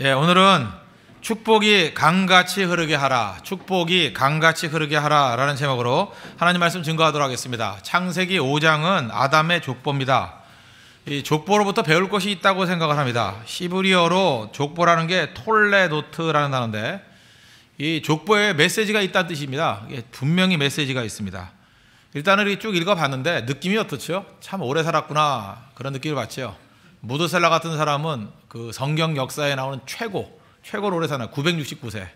예, 오늘은 축복이 강같이 흐르게 하라, 축복이 강같이 흐르게 하라 라는 제목으로 하나님 말씀 증거하도록 하겠습니다. 창세기 5장은 아담의 족보입니다. 이 족보로부터 배울 것이 있다고 생각을 합니다. 시브리어로 족보라는 게 톨레노트라는 단어인데, 이 족보에 메시지가 있다는 뜻입니다. 분명히 메시지가 있습니다. 일단은 이렇게 쭉 읽어봤는데 느낌이 어떻죠? 참 오래 살았구나, 그런 느낌을 받죠. 무드셀라 같은 사람은 그 성경 역사에 나오는 최고로 오래 사는 969세.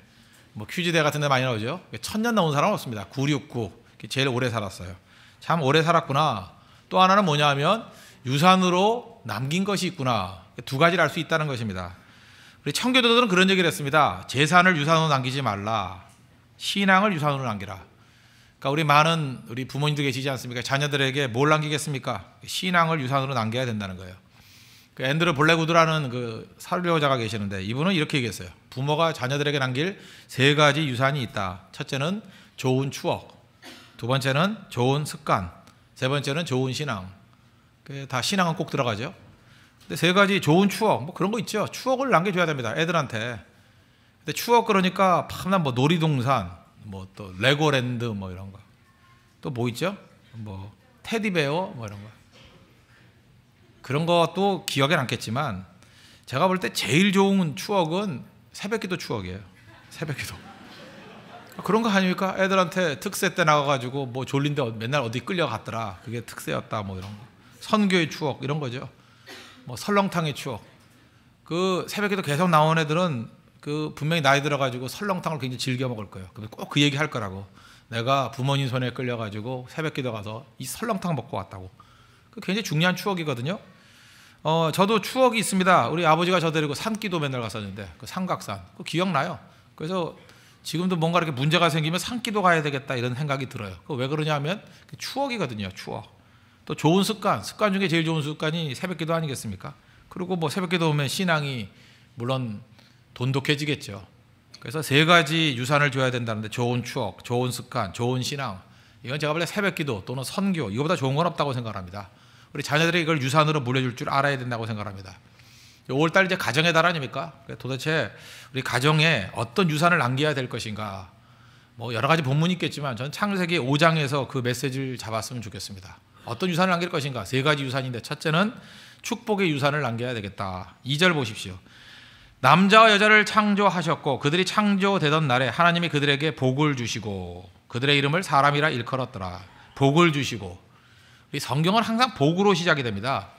뭐 퀴즈대 같은 데 많이 나오죠. 1000년 넘은 사람은 없습니다. 969. 제일 오래 살았어요. 참 오래 살았구나. 또 하나는 뭐냐 하면 유산으로 남긴 것이 있구나. 두 가지를 알 수 있다는 것입니다. 우리 청교도들은 그런 얘기를 했습니다. 재산을 유산으로 남기지 말라. 신앙을 유산으로 남기라. 그러니까 우리 많은 우리 부모님도 계시지 않습니까? 자녀들에게 뭘 남기겠습니까? 신앙을 유산으로 남겨야 된다는 거예요. 그 앤드루 블랙우드라는 그 설교자가 계시는데, 이분은 이렇게 얘기했어요. 부모가 자녀들에게 남길 세 가지 유산이 있다. 첫째는 좋은 추억, 두 번째는 좋은 습관, 세 번째는 좋은 신앙. 다 신앙은 꼭 들어가죠. 근데 세 가지 좋은 추억, 뭐 그런 거 있죠. 추억을 남겨줘야 됩니다, 애들한테. 근데 추억 그러니까 밤낮 뭐 놀이동산, 뭐 또 레고랜드 뭐 이런 거. 또 뭐 있죠? 뭐 테디베어 뭐 이런 거. 그런 것도 기억에 남겠지만, 제가 볼 때 제일 좋은 추억은 새벽기도 추억이에요. 새벽기도. 그런 거 아닙니까? 애들한테 특세 때 나가가지고 뭐 졸린데 맨날 어디 끌려갔더라, 그게 특세였다, 뭐 이런 거. 선교의 추억 이런 거죠. 뭐 설렁탕의 추억. 그 새벽기도 계속 나온 애들은 그 분명히 나이 들어가지고 설렁탕을 굉장히 즐겨 먹을 거예요. 꼭 그 얘기 할 거라고. 내가 부모님 손에 끌려가지고 새벽기도 가서 이 설렁탕 먹고 왔다고. 그 굉장히 중요한 추억이거든요. 저도 추억이 있습니다. 우리 아버지가 저 데리고 산기도 맨날 갔었는데, 그 삼각산, 그 기억나요. 그래서 지금도 뭔가 이렇게 문제가 생기면 산기도 가야 되겠다, 이런 생각이 들어요. 그 왜 그러냐 하면 추억이거든요. 추억. 또 좋은 습관 중에 제일 좋은 습관이 새벽기도 아니겠습니까? 그리고 뭐 새벽기도 오면 신앙이 물론 돈독해지겠죠. 그래서 세 가지 유산을 줘야 된다는데, 좋은 추억, 좋은 습관, 좋은 신앙. 이건 제가 볼 때 새벽기도 또는 선교, 이거보다 좋은 건 없다고 생각합니다. 우리 자녀들이 이걸 유산으로 물려줄 줄 알아야 된다고 생각합니다. 5월달 이제 가정의 달 아닙니까? 도대체 우리 가정에 어떤 유산을 남겨야 될 것인가? 뭐 여러 가지 본문이 있겠지만, 저는 창세기 5장에서 그 메시지를 잡았으면 좋겠습니다. 어떤 유산을 남길 것인가? 세 가지 유산인데, 첫째는 축복의 유산을 남겨야 되겠다. 2절 보십시오. 남자와 여자를 창조하셨고 그들이 창조되던 날에 하나님이 그들에게 복을 주시고 그들의 이름을 사람이라 일컬었더라. 복을 주시고. 이 성경은 항상 복으로 시작이 됩니다.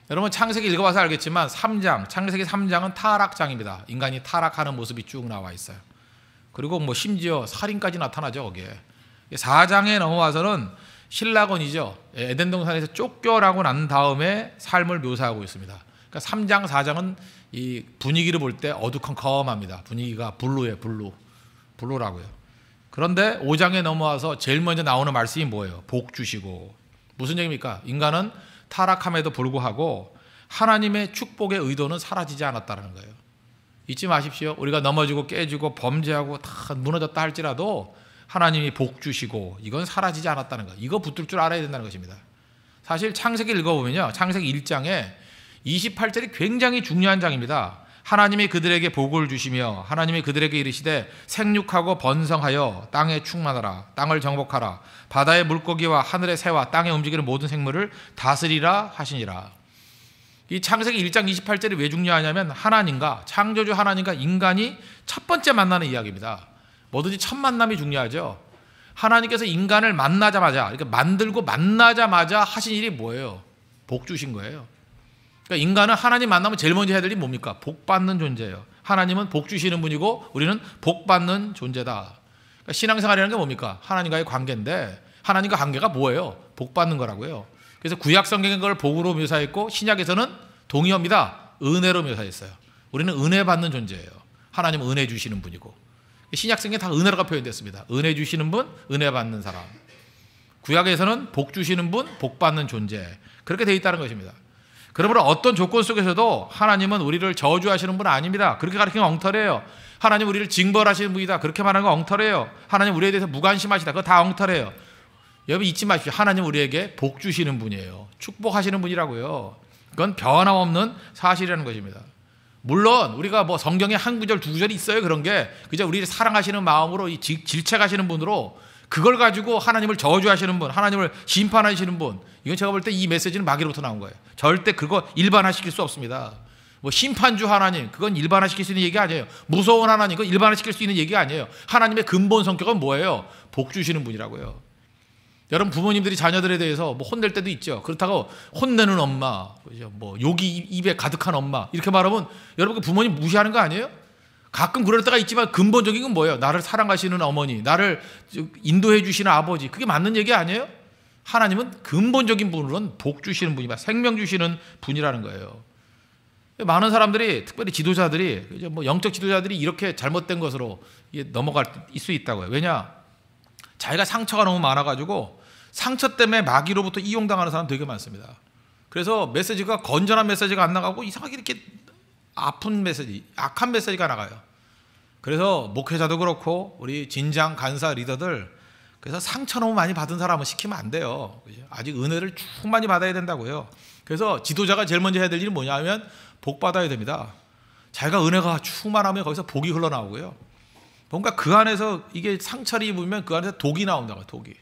여러분 창세기 읽어봐서 알겠지만 창세기 3장은 타락장입니다. 인간이 타락하는 모습이 쭉 나와 있어요. 그리고 뭐 심지어 살인까지 나타나죠. 거기에 4장에 넘어와서는 신라건이죠. 에덴 동산에서 쫓겨나고 난 다음에 삶을 묘사하고 있습니다. 그러니까 3장 4장은 이 분위기를 볼 때 어두컴컴합니다. 분위기가 블루예요. 블루라고요. 그런데 5장에 넘어와서 제일 먼저 나오는 말씀이 뭐예요? 복 주시고. 무슨 얘기입니까? 인간은 타락함에도 불구하고 하나님의 축복의 의도는 사라지지 않았다는 거예요. 잊지 마십시오. 우리가 넘어지고 깨지고 범죄하고 다 무너졌다 할지라도 하나님이 복 주시고 이건 사라지지 않았다는 거예요. 이거 붙들 줄 알아야 된다는 것입니다. 사실 창세기 읽어보면요, 창세기 1장에 28절이 굉장히 중요한 장입니다. 하나님이 그들에게 복을 주시며 하나님이 그들에게 이르시되 생육하고 번성하여 땅에 충만하라. 땅을 정복하라. 바다의 물고기와 하늘의 새와 땅에 움직이는 모든 생물을 다스리라 하시니라. 이 창세기 1장 28절이 왜 중요하냐면, 하나님과 창조주 하나님과 인간이 첫 번째 만나는 이야기입니다. 뭐든지 첫 만남이 중요하죠. 하나님께서 인간을 만나자마자, 이렇게 만들고 만나자마자 하신 일이 뭐예요? 복 주신 거예요. 그러니까 인간은 하나님 만나면 제일 먼저 해야 될 일이 뭡니까? 복 받는 존재예요. 하나님은 복 주시는 분이고 우리는 복 받는 존재다. 그러니까 신앙생활이라는 게 뭡니까? 하나님과의 관계인데, 하나님과 관계가 뭐예요? 복 받는 거라고요. 그래서 구약 성경에 그걸 복으로 묘사했고 신약에서는 동의어입니다. 은혜로 묘사했어요. 우리는 은혜 받는 존재예요. 하나님은 은혜 주시는 분이고, 신약 성경에 다 은혜로가 표현됐습니다. 은혜 주시는 분, 은혜 받는 사람. 구약에서는 복 주시는 분, 복 받는 존재. 그렇게 되어 있다는 것입니다. 그러므로 어떤 조건 속에서도 하나님은 우리를 저주하시는 분은 아닙니다. 그렇게 가르치는 건 엉터리예요. 하나님 우리를 징벌하시는 분이다, 그렇게 말하는 건 엉터리예요. 하나님 우리에 대해서 무관심하시다, 그거 다 엉터리예요. 여러분 잊지 마십시오. 하나님 우리에게 복 주시는 분이에요. 축복하시는 분이라고요. 그건 변함없는 사실이라는 것입니다. 물론 우리가 뭐 성경에 한 구절 두 구절이 있어요. 그런 게 그저 우리를 사랑하시는 마음으로 이 질책하시는 분으로 그걸 가지고 하나님을 저주하시는 분, 하나님을 심판하시는 분, 이건 제가 볼 때 이 메시지는 마귀로부터 나온 거예요. 절대 그거 일반화시킬 수 없습니다. 뭐 심판주 하나님, 그건 일반화시킬 수 있는 얘기 아니에요. 무서운 하나님, 그건 일반화시킬 수 있는 얘기 아니에요. 하나님의 근본 성격은 뭐예요? 복 주시는 분이라고요. 여러분 부모님들이 자녀들에 대해서 뭐 혼낼 때도 있죠. 그렇다고 혼내는 엄마, 그죠? 뭐 욕이 입에 가득한 엄마 이렇게 말하면 여러분 그 부모님 무시하는 거 아니에요? 가끔 그럴 때가 있지만 근본적인 건 뭐예요? 나를 사랑하시는 어머니, 나를 인도해 주시는 아버지, 그게 맞는 얘기 아니에요? 하나님은 근본적인 분으로는 복 주시는 분이다. 생명 주시는 분이라는 거예요. 많은 사람들이 특별히 지도자들이 이제 뭐 영적 지도자들이 이렇게 잘못된 것으로 넘어갈 수 있다고요. 왜냐? 자기가 상처가 너무 많아가지고 상처 때문에 마귀로부터 이용당하는 사람 되게 많습니다. 그래서 메시지가 건전한 메시지가 안 나가고 이상하게 이렇게 아픈 메시지, 악한 메시지가 나가요. 그래서 목회자도 그렇고 우리 진장 간사 리더들 그래서 상처 너무 많이 받은 사람은 시키면 안 돼요. 아직 은혜를 충만히 받아야 된다고요. 그래서 지도자가 제일 먼저 해야 될 일이 뭐냐면 복 받아야 됩니다. 자기가 은혜가 충만하면 거기서 복이 흘러나오고요. 뭔가 그 안에서 이게 상처를 입으면 그 안에서 독이 나온다고요. 독이.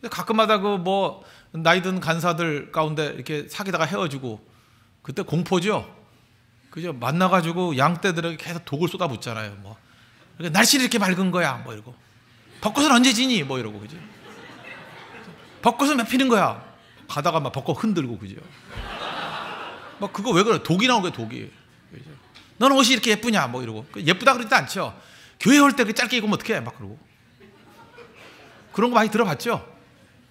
가끔마다 그 뭐 나이 든 간사들 가운데 이렇게 사귀다가 헤어지고 그때 공포죠. 그죠? 만나가지고 양떼들에게 계속 독을 쏟아붓잖아요. 뭐 날씨는 이렇게 맑은 거야. 뭐 이러고 벚꽃은 언제 지니? 뭐 이러고 그죠? 벚꽃은 몇 피는 거야? 가다가 막 벚꽃 흔들고 그죠? 막 그거 왜 그래? 독이 나온 거야 독이. 그죠? 너는 옷이 이렇게 예쁘냐? 뭐 이러고 예쁘다 그러지도 않죠. 교회 올 때 짧게 입으면 어떡해? 막 그러고 그런 거 많이 들어봤죠?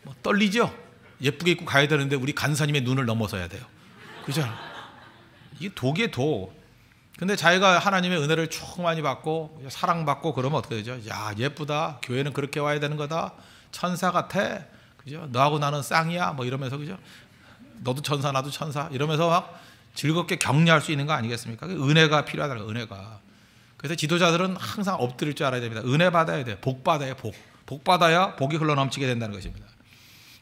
뭐 떨리죠? 예쁘게 입고 가야 되는데 우리 간사님의 눈을 넘어서야 돼요. 그죠? 이게 독이에요 독. 근데 자기가 하나님의 은혜를 충만히 받고 사랑받고 그러면 어떻게 되죠? 야 예쁘다. 교회는 그렇게 와야 되는 거다. 천사 같아. 그죠? 너하고 나는 쌍이야. 뭐 이러면서 그죠? 너도 천사 나도 천사 이러면서 막 즐겁게 격려할 수 있는 거 아니겠습니까? 은혜가 필요하다는 거예요. 은혜가. 그래서 지도자들은 항상 엎드릴 줄 알아야 됩니다. 은혜 받아야 돼요. 복 받아야 복. 복 받아야 복이 흘러넘치게 된다는 것입니다.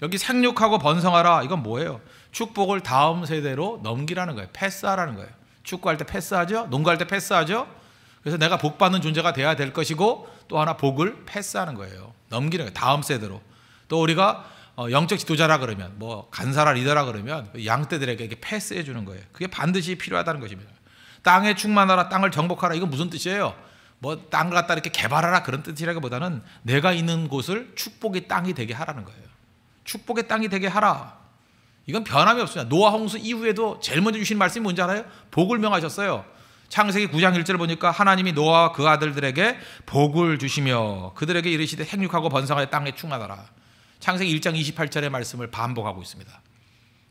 여기 생육하고 번성하라 이건 뭐예요? 축복을 다음 세대로 넘기라는 거예요. 패스하라는 거예요. 축구할 때 패스하죠. 농구할 때 패스하죠. 그래서 내가 복 받는 존재가 돼야 될 것이고 또 하나 복을 패스하는 거예요. 넘기는 거예요. 다음 세대로. 또 우리가 영적 지도자라 그러면 뭐 간사라 리더라 그러면 양떼들에게 이렇게 패스해 주는 거예요. 그게 반드시 필요하다는 것입니다. 땅에 충만하라, 땅을 정복하라. 이건 무슨 뜻이에요? 뭐 땅을 갖다 이렇게 개발하라 그런 뜻이라기보다는 내가 있는 곳을 축복의 땅이 되게 하라는 거예요. 축복의 땅이 되게 하라. 이건 변함이 없습니다. 노아 홍수 이후에도 제일 먼저 주신 말씀이 뭔지 알아요? 복을 명하셨어요. 창세기 9장 1절 보니까 하나님이 노아와 그 아들들에게 복을 주시며 그들에게 이르시되 생육하고 번성하여 땅에 충만하라. 창세기 1장 28절의 말씀을 반복하고 있습니다.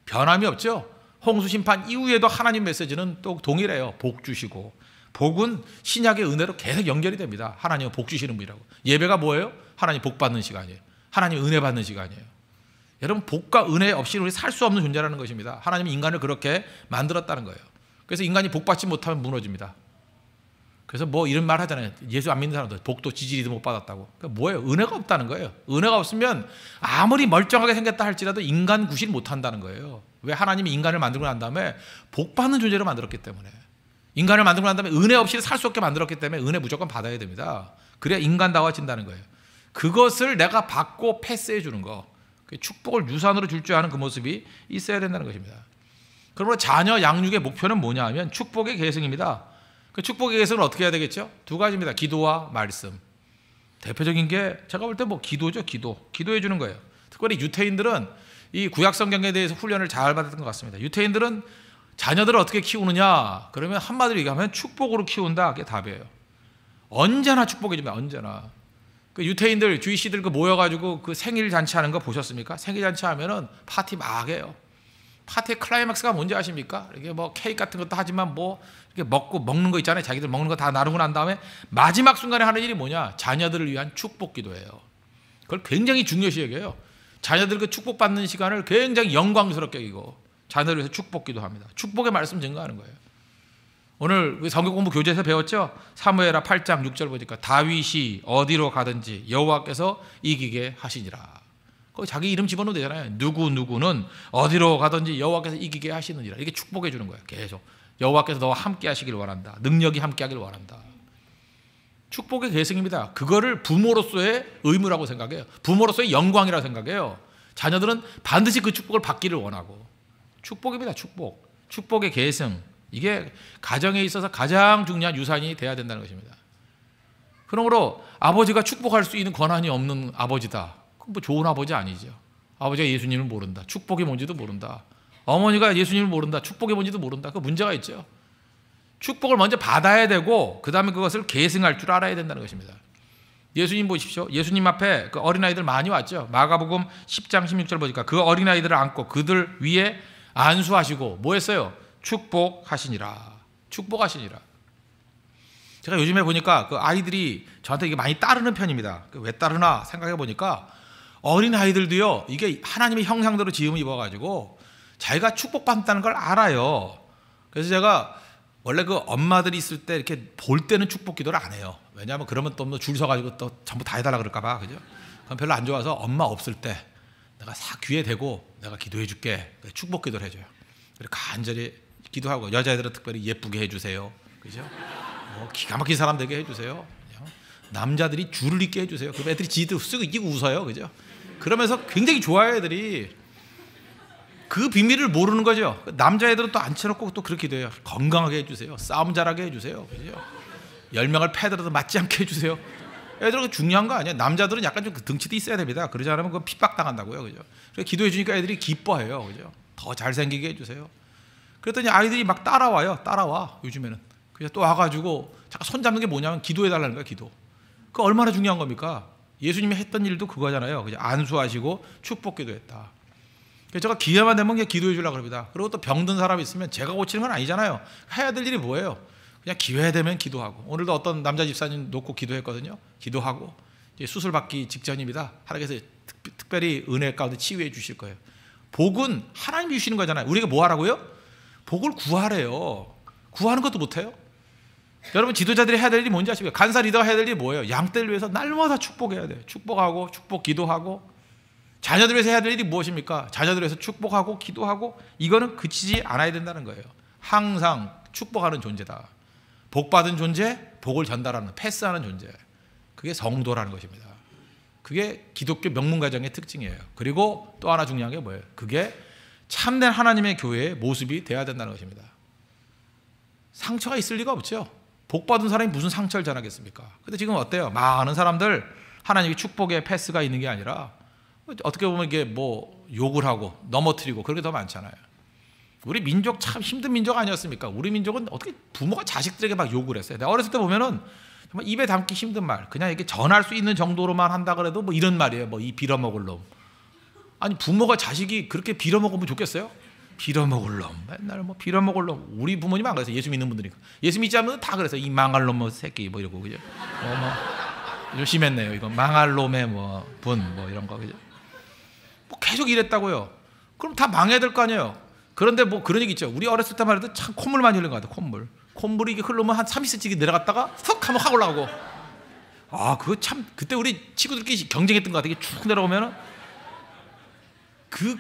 변함이 없죠. 홍수 심판 이후에도 하나님 메시지는 또 동일해요. 복 주시고 복은 신약의 은혜로 계속 연결이 됩니다. 하나님은 복 주시는 분이라고. 예배가 뭐예요? 하나님 복 받는 시간이에요. 하나님 은혜 받는 시간이에요. 여러분 복과 은혜 없이 우리 살 수 없는 존재라는 것입니다. 하나님이 인간을 그렇게 만들었다는 거예요. 그래서 인간이 복 받지 못하면 무너집니다. 그래서 뭐 이런 말 하잖아요. 예수 안 믿는 사람들 복도 지지리도 못 받았다고. 그러니까 뭐예요? 은혜가 없다는 거예요. 은혜가 없으면 아무리 멀쩡하게 생겼다 할지라도 인간 구실 못한다는 거예요. 왜? 하나님이 인간을 만들고 난 다음에 복 받는 존재로 만들었기 때문에. 인간을 만들고 난 다음에 은혜 없이 살 수 없게 만들었기 때문에 은혜 무조건 받아야 됩니다. 그래야 인간다워진다는 거예요. 그것을 내가 받고 패스해 주는 거. 축복을 유산으로 줄 줄 아는 그 모습이 있어야 된다는 것입니다. 그러므로 자녀 양육의 목표는 뭐냐 하면 축복의 계승입니다. 그 축복의 계승은 어떻게 해야 되겠죠? 두 가지입니다. 기도와 말씀. 대표적인 게 제가 볼 때 뭐 기도죠. 기도해 주는 거예요. 특별히 유태인들은 이 구약 성경에 대해서 훈련을 잘 받았던 것 같습니다. 유태인들은 자녀들을 어떻게 키우느냐? 그러면 한마디로 얘기하면 축복으로 키운다. 그게 답이에요. 언제나 축복해 줍니다. 언제나. 그 유태인들, 주이시들 그 모여가지고 그 생일 잔치하는 거 보셨습니까? 생일 잔치하면은 파티 막 해요. 파티의 클라이맥스가 뭔지 아십니까? 이게 뭐 케이크 같은 것도 하지만 뭐 이렇게 먹는 거 있잖아요. 자기들 먹는 거 다 나누고 난 다음에 마지막 순간에 하는 일이 뭐냐? 자녀들을 위한 축복 기도예요. 그걸 굉장히 중요시 여겨요. 자녀들 그 축복받는 시간을 굉장히 영광스럽게 여기고 자녀를 위해서 축복 기도합니다. 축복의 말씀 증거하는 거예요. 오늘 성경 공부 교재에서 배웠죠? 사무엘하 8장 6절 보니까 다윗이 어디로 가든지 여호와께서 이기게 하시니라. 거기 자기 이름 집어넣으면 되잖아요. 누구는 어디로 가든지 여호와께서 이기게 하시느니라. 이게 축복해 주는 거예요. 계속 여호와께서 너와 함께 하시길 원한다. 능력이 함께 하길 원한다. 축복의 계승입니다. 그거를 부모로서의 의무라고 생각해요. 부모로서의 영광이라고 생각해요. 자녀들은 반드시 그 축복을 받기를 원하고. 축복입니다. 축복. 축복의 계승. 이게 가정에 있어서 가장 중요한 유산이 돼야 된다는 것입니다. 그러므로 아버지가 축복할 수 있는 권한이 없는 아버지다. 그건 뭐 좋은 아버지 아니죠. 아버지가 예수님을 모른다. 축복이 뭔지도 모른다. 어머니가 예수님을 모른다. 축복이 뭔지도 모른다. 그 문제가 있죠. 축복을 먼저 받아야 되고 그 다음에 그것을 계승할 줄 알아야 된다는 것입니다. 예수님 보십시오. 예수님 앞에 그 어린아이들 많이 왔죠. 마가복음 10장 16절 보니까 그 어린아이들을 안고 그들 위에 안수하시고 뭐 했어요? 축복하시니라. 축복하시니라. 제가 요즘에 보니까 그 아이들이 저한테 이게 많이 따르는 편입니다. 왜 따르나 생각해 보니까 어린아이들도요, 이게 하나님의 형상대로 지음을 입어가지고 자기가 축복받는다는 걸 알아요. 그래서 제가 원래 그 엄마들이 있을 때 이렇게 볼 때는 축복 기도를 안 해요. 왜냐하면 그러면 또 줄 서가지고 또 전부 다 해달라 그럴까봐. 그죠? 그럼 별로 안 좋아서 엄마 없을 때 내가 싹 귀에 대고 내가 기도해 줄게. 축복 기도를 해줘요. 그리고 간절히 기도하고 여자애들은 특별히 예쁘게 해주세요. 그죠? 기가 막힌 사람 되게 해주세요. 남자들이 줄을 잇게 해주세요. 그럼 애들이 지들 쓰고 이기고 웃어요. 그죠? 그러면서 굉장히 좋아요, 애들이. 그 비밀을 모르는 거죠. 남자애들은 또 앉혀놓고 또 그렇게 돼요. 건강하게 해주세요. 싸움 잘하게 해주세요. 그죠? 10명을 패더라도 맞지 않게 해주세요. 애들은 중요한 거 아니에요. 남자들은 약간 좀 등치도 있어야 됩니다. 그러지 않으면 그건 핍박당한다고요. 그죠? 그래서 기도해 주니까 애들이 기뻐해요. 그죠? 더 잘생기게 해주세요. 그랬더니 아이들이 막 따라와요. 따라와. 요즘에는. 그냥 또 와가지고 잠깐 손 잡는 게 뭐냐면 기도해달라는 거예요. 기도. 그거 얼마나 중요한 겁니까? 예수님이 했던 일도 그거잖아요. 그죠? 안수하시고 축복 기도했다. 제가 기회만 되면 그냥 기도해 주려고 합니다. 그리고 또 병든 사람이 있으면 제가 고치는 건 아니잖아요. 해야 될 일이 뭐예요? 그냥 기회 되면 기도하고. 오늘도 어떤 남자 집사님 놓고 기도했거든요. 기도하고 이제 수술 받기 직전입니다. 하나님께서 특별히 은혜 가운데 치유해 주실 거예요. 복은 하나님이 주시는 거잖아요. 우리가 뭐 하라고요? 복을 구하래요. 구하는 것도 못해요? 여러분 지도자들이 해야 될 일이 뭔지 아십니까? 간사 리더가 해야 될 일이 뭐예요? 양떼를 위해서 날마다 축복해야 돼요. 축복하고 축복 기도하고. 자녀들 위해서 해야 될 일이 무엇입니까? 자녀들 위해서 축복하고 기도하고. 이거는 그치지 않아야 된다는 거예요. 항상 축복하는 존재다. 복받은 존재, 복을 전달하는, 패스하는 존재. 그게 성도라는 것입니다. 그게 기독교 명문가정의 특징이에요. 그리고 또 하나 중요한 게 뭐예요? 그게 참된 하나님의 교회의 모습이 돼야 된다는 것입니다. 상처가 있을 리가 없죠. 복받은 사람이 무슨 상처를 전하겠습니까? 근데 지금 어때요? 많은 사람들 하나님의 축복의 패스가 있는 게 아니라 어떻게 보면 이게 뭐 욕을 하고 넘어뜨리고 그런 게 더 많잖아요. 우리 민족 참 힘든 민족 아니었습니까? 우리 민족은 어떻게 부모가 자식들에게 막 욕을 했어요. 내가 어렸을 때 보면은 정말 입에 담기 힘든 말, 그냥 이렇게 전할 수 있는 정도로만 한다 그래도 뭐 이런 말이에요. 뭐 이 빌어먹을 놈. 아니 부모가 자식이 그렇게 빌어먹으면 좋겠어요? 빌어먹을 놈. 맨날 뭐 빌어먹을 놈. 우리 부모님 안 그랬어요. 예수 믿는 분들이니까. 예수 믿지 않으면 다 그랬어요. 이 망할 놈 뭐 새끼 뭐 이러고 그죠? 좀 심했네요. 이거 망할 놈의 뭐 분 뭐 이런 거 그죠? 뭐 계속 이랬다고요. 그럼 다 망해야 될 거 아니에요. 그런데 뭐 그런 얘기 있죠. 우리 어렸을 때만 해도 참 콧물 많이 흘린 것 같아요. 콧물. 콧물이 이게 흐르면 한 30cm 내려갔다가 턱 하면 확 올라가고. 아, 그거 참 그때 우리 친구들끼리 경쟁했던 것 같아요. 쭉 내려오면은 그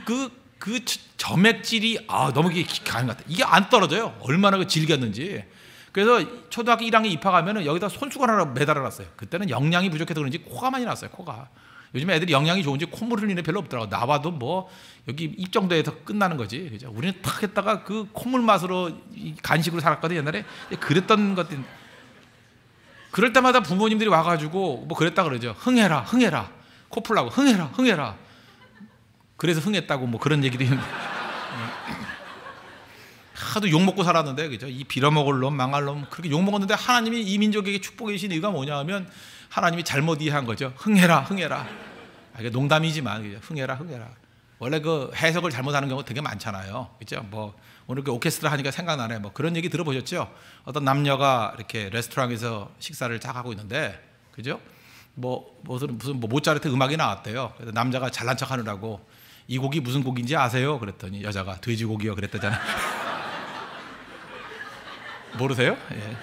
점액질이 너무 강한 것 같아요. 이게 안 떨어져요. 얼마나 그 질겼는지. 그래서 초등학교 1학년 입학하면은 여기다 손수건 하나 매달아놨어요. 그때는 영양이 부족해서 그런지 코가 많이 났어요. 코가. 요즘에 애들이 영양이 좋은지 콧물 흘리는 애 별로 없더라고. 나와도 뭐 여기 입 정도에서 끝나는 거지. 그죠? 우리는 탁 했다가 그 콧물 맛으로 간식으로 살았거든 옛날에. 그랬던 것들. 그럴 때마다 부모님들이 와가지고 뭐 그랬다 그러죠. 흥해라, 흥해라. 코 풀라고 흥해라, 흥해라. 그래서 흥했다고 뭐 그런 얘기도 있는데. 하도 욕 먹고 살았는데, 그죠? 이 빌어먹을 놈, 망할 놈 그렇게 욕 먹었는데 하나님이 이 민족에게 축복해 주신 이유가 뭐냐 하면 하나님이 잘못 이해한 거죠. 흥해라, 흥해라. 이게 농담이지만 그죠? 흥해라, 흥해라. 원래 그 해석을 잘못하는 경우 되게 많잖아요, 그죠? 뭐 오늘 그 오케스트라 하니까 생각나네. 뭐 그런 얘기 들어보셨죠? 어떤 남녀가 이렇게 레스토랑에서 식사를 딱 하고 있는데, 그죠? 무슨 모차르트 음악이 나왔대요. 그래서 남자가 잘난 척하느라고 이 곡이 무슨 곡인지 아세요? 그랬더니 여자가 돼지고기요 그랬다잖아요. 모르세요? 예.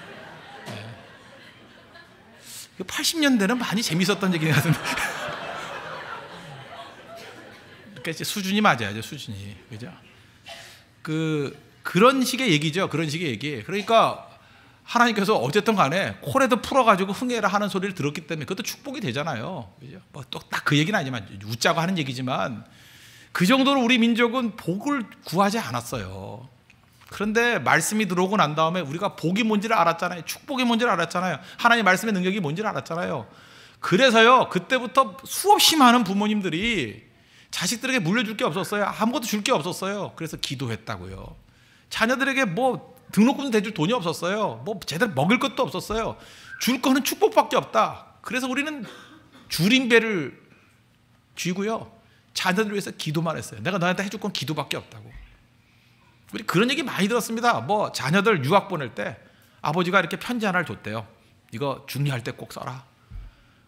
80년대는 많이 재밌었던 얘기 같은데. 그러니까 이제 수준이 맞아야죠, 수준이. 그죠? 그런 식의 얘기죠. 그런 식의 얘기. 그러니까 하나님께서 어쨌든 간에 코레도 풀어가지고 흥해라 하는 소리를 들었기 때문에 그것도 축복이 되잖아요. 그죠? 뭐 또 딱 그 얘기는 아니지만 웃자고 하는 얘기지만 그 정도로 우리 민족은 복을 구하지 않았어요. 그런데 말씀이 들어오고 난 다음에 우리가 복이 뭔지를 알았잖아요. 축복이 뭔지를 알았잖아요. 하나님 말씀의 능력이 뭔지를 알았잖아요. 그래서요, 그때부터 수없이 많은 부모님들이 자식들에게 물려줄 게 없었어요. 아무것도 줄 게 없었어요. 그래서 기도했다고요. 자녀들에게 뭐 등록금 대줄 돈이 없었어요. 뭐 제대로 먹을 것도 없었어요. 줄 거는 축복밖에 없다. 그래서 우리는 줄임배를 쥐고요, 자녀들을 위해서 기도만 했어요. 내가 너한테 해줄 건 기도밖에 없다고. 우리 그런 얘기 많이 들었습니다. 뭐 자녀들 유학 보낼 때 아버지가 이렇게 편지 하나를 줬대요. 이거 중요할 때 꼭 써라.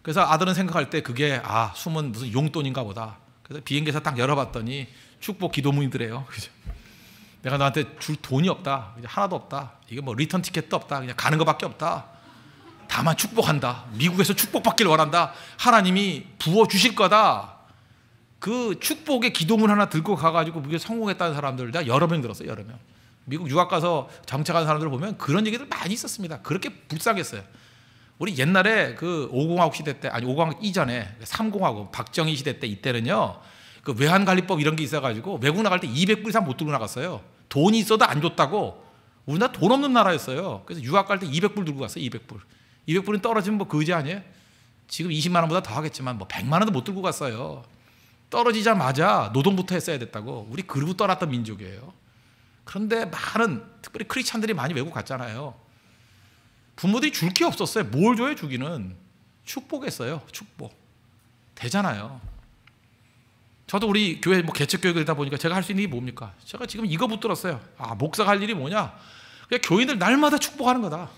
그래서 아들은 생각할 때 그게 숨은 무슨 용돈인가 보다. 그래서 비행기에서 딱 열어봤더니 축복 기도문이더래요. 그죠? 내가 너한테 줄 돈이 없다. 하나도 없다. 이게 뭐 리턴 티켓도 없다. 그냥 가는 것밖에 없다. 다만 축복한다. 미국에서 축복받길 원한다. 하나님이 부어주실 거다. 그 축복의 기도문 하나 들고 가가지고 그게 성공했다는 사람들 내가 여러 명 들었어요. 여러 명. 미국 유학 가서 정착한 사람들 보면 그런 얘기들 많이 있었습니다. 그렇게 불쌍했어요. 우리 옛날에 그 5공화국 시대 때, 아니 5공화국 이전에 3공화국 박정희 시대 때, 이때는요 그 외환관리법 이런 게 있어가지고 외국 나갈 때 200불 이상 못 들고 나갔어요. 돈이 있어도 안 줬다고. 우리나라 돈 없는 나라였어요. 그래서 유학 갈 때 200불 들고 갔어요. 200불. 200불은 떨어지면 뭐 거지 아니에요? 지금 20만 원보다 더 하겠지만 뭐 100만 원도 못 들고 갔어요. 떨어지자마자 노동부터 했어야 됐다고. 우리 그러고 떠났던 민족이에요. 그런데 많은, 특별히 크리스찬들이 많이 외국 갔잖아요. 부모들이 줄 게 없었어요. 뭘 줘요? 주기는 축복했어요. 축복 되잖아요. 저도 우리 교회 뭐 개척교육을 하다 보니까 제가 할 수 있는 게 뭡니까? 제가 지금 이거 붙들었어요. 목사가 할 일이 뭐냐? 그냥 교인들 날마다 축복하는 거다.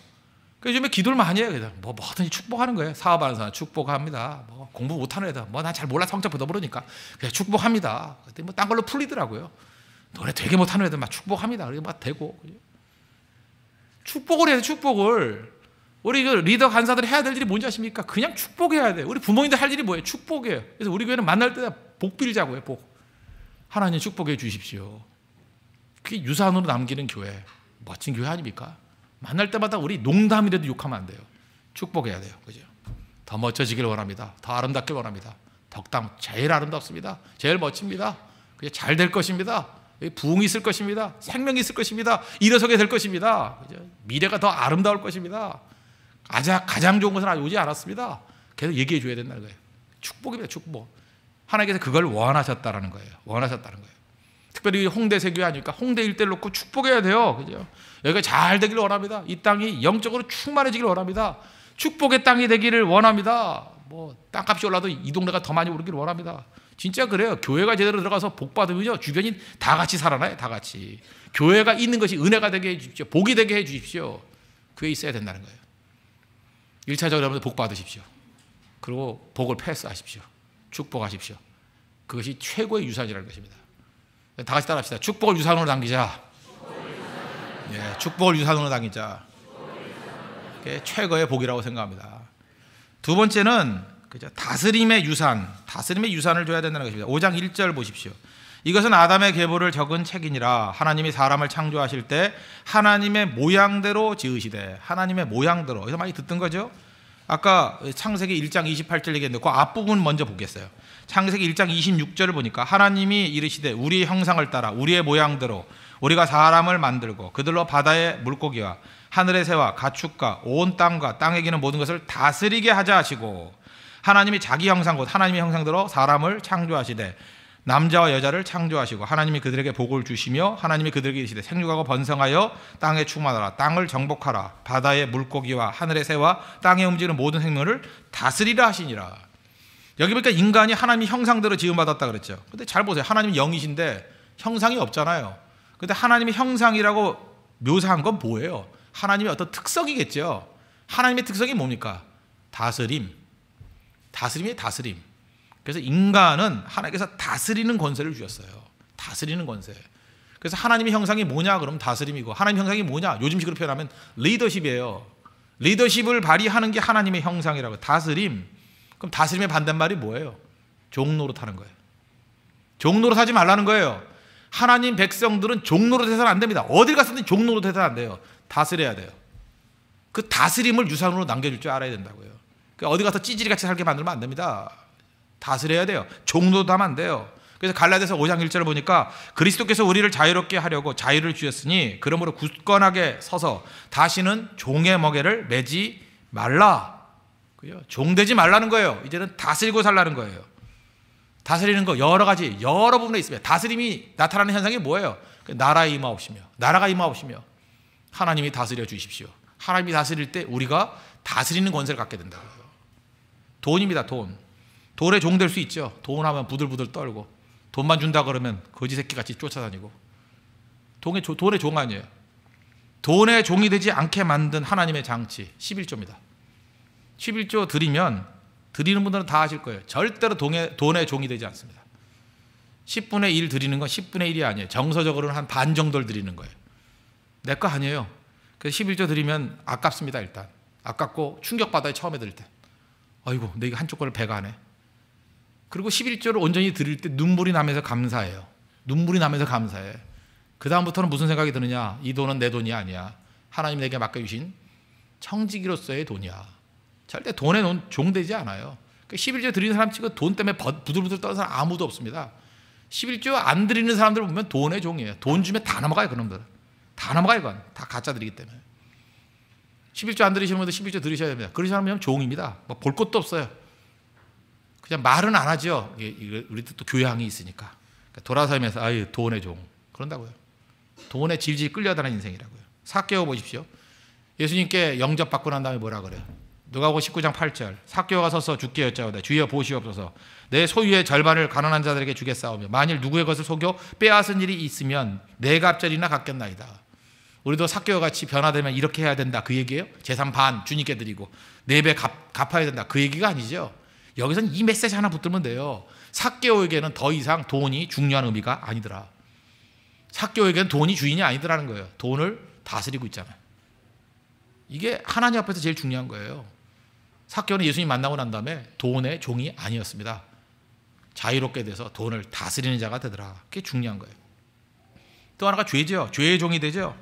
그래서 요즘에 기도를 많이 해요. 그냥 뭐든지 축복하는 거예요. 사업하는 사람 축복합니다. 뭐 공부 못하는 애들, 뭐 난 잘 몰라 성적보다 모르니까 그냥 축복합니다. 그때 뭐 딴 걸로 풀리더라고요. 노래 되게 못하는 애들 막 축복합니다. 그게 막 되고. 축복을 해야 돼. 축복을. 우리 그 리더 간사들이 해야 될 일이 뭔지 아십니까? 그냥 축복해야 돼. 우리 부모님들 할 일이 뭐예요? 축복이에요. 그래서 우리 교회는 만날 때 복 빌자고요. 복. 하나님 축복해 주십시오. 그게 유산으로 남기는 교회. 멋진 교회 아닙니까? 만날 때마다 우리 농담이라도 욕하면 안 돼요. 축복해야 돼요. 그죠? 더 멋져지길 원합니다. 더 아름답길 원합니다. 덕담 제일 아름답습니다. 제일 멋집니다. 그게 잘 될 것입니다. 부흥이 있을 것입니다. 생명이 있을 것입니다. 일어서게 될 것입니다. 그죠? 미래가 더 아름다울 것입니다. 가장 좋은 것은 아직 오지 않았습니다. 계속 얘기해 줘야 된다는 거예요. 축복입니다. 축복. 하나님께서 그걸 원하셨다라는 거예요. 원하셨다는 거예요. 특별히 홍대 세교회 아니니까 홍대 일대를 놓고 축복해야 돼요. 그죠? 여기가 잘 되기를 원합니다. 이 땅이 영적으로 충만해지기를 원합니다. 축복의 땅이 되기를 원합니다. 뭐 땅값이 올라도 이 동네가 더 많이 오르기를 원합니다. 진짜 그래요. 교회가 제대로 들어가서 복 받으면요 주변이 다 같이 살아나요. 다 같이. 교회가 있는 것이 은혜가 되게 해 주십시오. 복이 되게 해 주십시오. 교회에 있어야 된다는 거예요. 1차적으로 여러분들 복 받으십시오. 그리고 복을 패스하십시오. 축복하십시오. 그것이 최고의 유산이라는 것입니다. 다 같이 따라합시다. 축복을 유산으로 남기자. 축복을 유산으로 남기자. 그게 최고의 복이라고 생각합니다. 두 번째는 그죠? 다스림의 유산. 다스림의 유산을 줘야 된다는 것입니다. 5장 1절 보십시오. 이것은 아담의 계보를 적은 책이니라. 하나님이 사람을 창조하실 때 하나님의 모양대로 지으시되. 하나님의 모양대로. 여기서 많이 듣던 거죠. 아까 창세기 1장 28절 얘기했는데 그 앞부분 먼저 보겠어요. 창세기 1장 26절을 보니까 하나님이 이르시되 우리의 형상을 따라 우리의 모양대로 우리가 사람을 만들고 그들로 바다의 물고기와 하늘의 새와 가축과 온 땅과 땅에 기는 모든 것을 다스리게 하자 하시고, 하나님이 자기 형상 곧 하나님의 형상대로 사람을 창조하시되 남자와 여자를 창조하시고 하나님이 그들에게 복을 주시며 하나님이 그들에게 이르시되 생육하고 번성하여 땅에 충만하라. 땅을 정복하라. 바다의 물고기와 하늘의 새와 땅에 움직이는 모든 생물을 다스리라 하시니라. 여기 보니까 인간이 하나님의 형상대로 지음받았다 그랬죠. 근데 잘 보세요. 하나님이 영이신데 형상이 없잖아요. 근데 하나님의 형상이라고 묘사한 건 뭐예요? 하나님의 어떤 특성이겠죠. 하나님의 특성이 뭡니까? 다스림. 다스림이에요. 다스림. 그래서 인간은 하나님께서 다스리는 권세를 주셨어요. 다스리는 권세. 그래서 하나님의 형상이 뭐냐? 그럼 다스림이고, 하나님의 형상이 뭐냐? 요즘식으로 표현하면 리더십이에요. 리더십을 발휘하는 게 하나님의 형상이라고. 다스림. 그럼 다스림의 반대말이 뭐예요? 종노릇하는 거예요. 종노릇하지 말라는 거예요. 하나님 백성들은 종로로 돼서는 안 됩니다. 어딜 갔든 종로로 돼서는 안 돼요. 다스려야 돼요. 그 다스림을 유산으로 남겨줄 줄 알아야 된다고요. 그러니까 어디 가서 찌질이같이 살게 만들면 안 됩니다. 다스려야 돼요. 종로도 하면 안 돼요. 그래서 갈라디아서 5장 1절을 보니까 그리스도께서 우리를 자유롭게 하려고 자유를 주셨으니 그러므로 굳건하게 서서 다시는 종의 멍에를 매지 말라. 종되지 말라는 거예요. 이제는 다스리고 살라는 거예요. 다스리는 거 여러 가지 여러 부분에 있습니다. 다스림이 나타나는 현상이 뭐예요? 나라의 임하옵시며 나라가 임하옵시며 하나님이 다스려 주십시오. 하나님이 다스릴 때 우리가 다스리는 권세를 갖게 된다고요. 돈입니다. 돈에 종될 수 있죠. 돈 하면 부들부들 떨고 돈만 준다 그러면 거지 새끼같이 쫓아다니고 돈의 종 아니에요. 돈의 종이 되지 않게 만든 하나님의 장치 11조입니다. 11조 드리면 드리는 분들은 다 아실 거예요. 절대로 돈의 종이 되지 않습니다. 10분의 1 드리는 건 10분의 1이 아니에요. 정서적으로는 한 반 정도를 드리는 거예요. 내 거 아니에요. 그래서 11조 드리면 아깝습니다. 일단 아깝고 충격받아요. 처음에 드릴 때 아이고 내가 한쪽 거를 배가 하네. 그리고 11조를 온전히 드릴 때 눈물이 나면서 감사해요. 눈물이 나면서 감사해. 그 다음부터는 무슨 생각이 드느냐, 이 돈은 내 돈이 아니야. 하나님 내게 맡겨주신 청지기로서의 돈이야. 절대 돈에 종되지 않아요. 11조 드리는 사람 치고 돈 때문에 부들부들 떠는 사람 아무도 없습니다. 11조 안 드리는 사람들 보면 돈의 종이에요. 돈 주면 다 넘어가요. 그놈들 다 넘어가요. 그건 다 가짜 드리기 때문에. 11조 안 드리시는 분들 11조 드리셔야 됩니다. 그런 사람이면 종입니다. 뭐 볼 것도 없어요. 그냥 말은 안 하죠. 우리도 또 교양이 있으니까. 돌아서면서 아유 돈의 종 그런다고요. 돈에 질질 끌려다니는 인생이라고요. 삭개오 보십시오. 예수님께 영접받고 난 다음에 뭐라 그래요? 누가복음 19장 8절 삭개오가 서서 주께 여짜오되 주여 보시옵소서 내 소유의 절반을 가난한 자들에게 주겠사오며 만일 누구의 것을 속여 빼앗은 일이 있으면 네 갑절이나 갚겠나이다. 우리도 삭개오 같이 변화되면 이렇게 해야 된다 그 얘기예요? 재산 반 주님께 드리고 4배 갚아야 된다 그 얘기가 아니죠. 여기서는 이 메시지 하나 붙들면 돼요. 삭개오에게는 더 이상 돈이 중요한 의미가 아니더라. 삭개오에게는 돈이 주인이 아니더라는 거예요. 돈을 다스리고 있잖아요. 이게 하나님 앞에서 제일 중요한 거예요. 삭개오는 예수님 만나고 난 다음에 돈의 종이 아니었습니다. 자유롭게 돼서 돈을 다스리는 자가 되더라. 그게 중요한 거예요. 또 하나가 죄죠. 죄의 종이 되죠.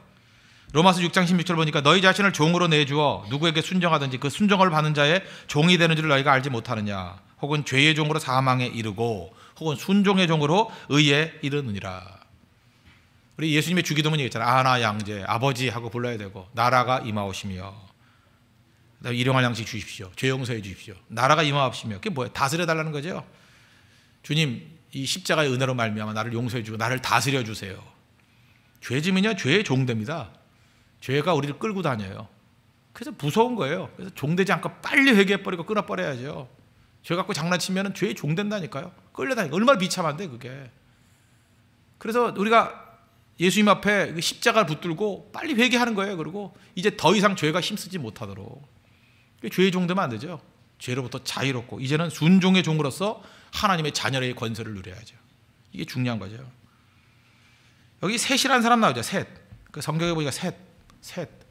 로마서 6장 16절 보니까 너희 자신을 종으로 내주어 누구에게 순종하든지 그 순종을 받는 자의 종이 되는 줄 너희가 알지 못하느냐. 혹은 죄의 종으로 사망에 이르고 혹은 순종의 종으로 의에 이르느니라. 우리 예수님의 주기도문 얘기했잖아요. 아나 양제 아버지 하고 불러야 되고 나라가 임하오시며 일용할 양식 주십시오. 죄 용서해 주십시오. 나라가 임하옵시며 그게 뭐예요? 다스려 달라는 거죠. 주님 이 십자가의 은혜로 말미암아 나를 용서해 주고 나를 다스려 주세요. 죄 지면요 죄의 종됩니다. 죄가 우리를 끌고 다녀요. 그래서 무서운 거예요. 그래서 종되지 않고 빨리 회개해버리고 끊어버려야죠. 죄 갖고 장난치면 죄의 종된다니까요. 끌려다니까 얼마나 비참한데 그게. 그래서 우리가 예수님 앞에 십자가를 붙들고 빨리 회개하는 거예요. 그리고 이제 더 이상 죄가 힘쓰지 못하도록. 죄의 종되면 안 되죠. 죄로부터 자유롭고 이제는 순종의 종으로서 하나님의 자녀의 권세를 누려야죠. 이게 중요한 거죠. 여기 셋이라는 사람 나오죠. 셋. 그 성경에 보니까 셋.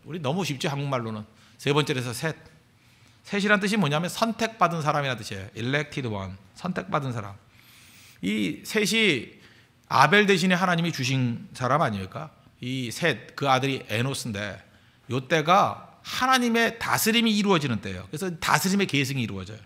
우리 너무 쉽지 한국말로는. 세 번째에서 셋. 셋이란 뜻이 뭐냐면 선택받은 사람이라는 뜻이에요. elected one. 선택받은 사람. 이 셋이 아벨 대신에 하나님이 주신 사람 아닙니까? 이 셋, 그 아들이 에노스인데 이때가 하나님의 다스림이 이루어지는 때예요. 그래서 다스림의 계승이 이루어져요.